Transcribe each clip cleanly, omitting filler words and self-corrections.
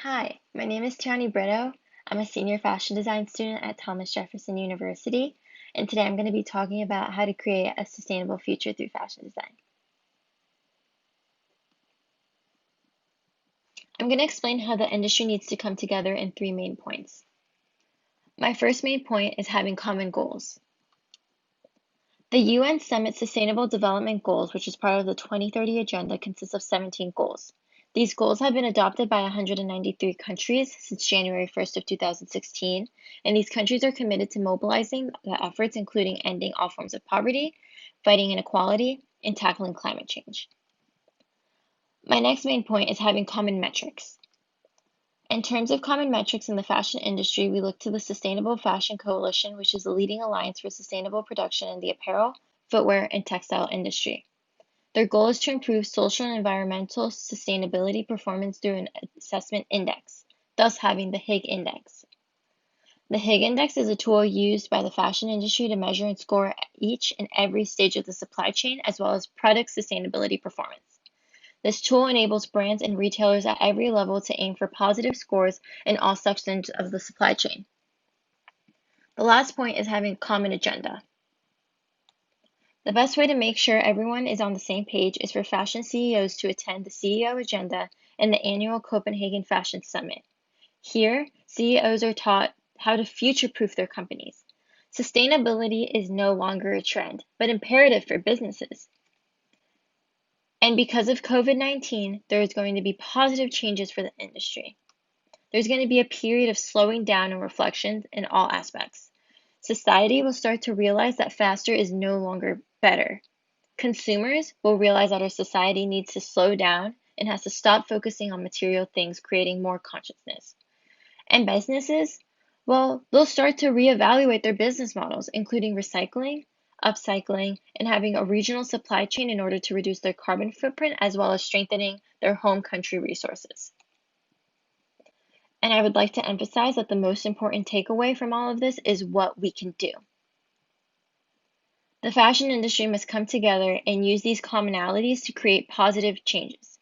Hi, my name is Tiany Brito. I'm a senior fashion design student at Thomas Jefferson University, and today I'm going to be talking about how to create a sustainable future through fashion design. I'm going to explain how the industry needs to come together in three main points. My first main point is having common goals. The UN Summit Sustainable Development Goals, which is part of the 2030 Agenda, consists of 17 goals. These goals have been adopted by 193 countries since January 1st of 2016, and these countries are committed to mobilizing the efforts including ending all forms of poverty, fighting inequality, and tackling climate change. My next main point is having common metrics. In terms of common metrics in the fashion industry, we look to the Sustainable Fashion Coalition, which is the leading alliance for sustainable production in the apparel, footwear, and textile industry. Their goal is to improve social and environmental sustainability performance through an assessment index, thus having the Higg Index. The Higg Index is a tool used by the fashion industry to measure and score each and every stage of the supply chain, as well as product sustainability performance. This tool enables brands and retailers at every level to aim for positive scores in all sections of the supply chain. The last point is having a common agenda. The best way to make sure everyone is on the same page is for fashion CEOs to attend the CEO Agenda and the annual Copenhagen Fashion Summit. Here, CEOs are taught how to future-proof their companies. Sustainability is no longer a trend, but imperative for businesses. And because of COVID-19, there is going to be positive changes for the industry. There's going to be a period of slowing down and reflection in all aspects. Society will start to realize that faster is no longer better. Consumers will realize that our society needs to slow down and has to stop focusing on material things, creating more consciousness. And businesses, well, they'll start to reevaluate their business models, including recycling, upcycling, and having a regional supply chain in order to reduce their carbon footprint, as well as strengthening their home country resources. And I would like to emphasize that the most important takeaway from all of this is what we can do. The fashion industry must come together and use these commonalities to create positive changes.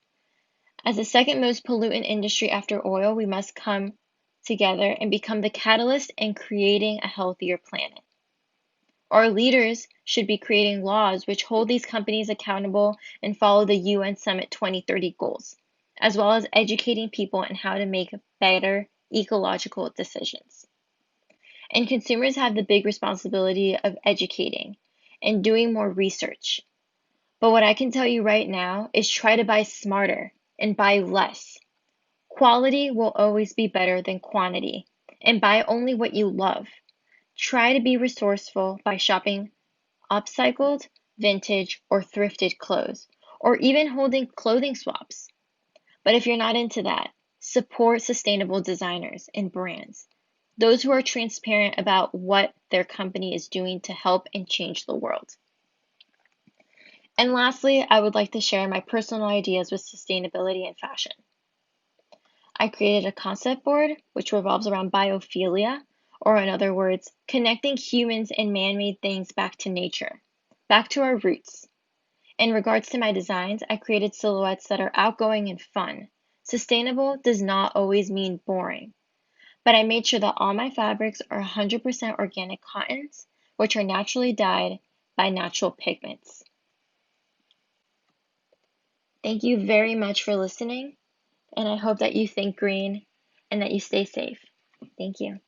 As the second most pollutant industry after oil, we must come together and become the catalyst in creating a healthier planet. Our leaders should be creating laws which hold these companies accountable and follow the UN Summit 2030 goals, as well as educating people on how to make better ecological decisions. And consumers have the big responsibility of educating and doing more research. But what I can tell you right now is try to buy smarter and buy less. Quality will always be better than quantity, and buy only what you love. Try to be resourceful by shopping upcycled, vintage, or thrifted clothes, or even holding clothing swaps. But if you're not into that, support sustainable designers and brands, those who are transparent about what their company is doing to help and change the world. And lastly, I would like to share my personal ideas with sustainability and fashion. I created a concept board which revolves around biophilia, or in other words, connecting humans and man-made things back to nature, back to our roots. In regards to my designs, I created silhouettes that are outgoing and fun. Sustainable does not always mean boring, but I made sure that all my fabrics are 100% organic cottons, which are naturally dyed by natural pigments. Thank you very much for listening, and I hope that you think green and that you stay safe. Thank you.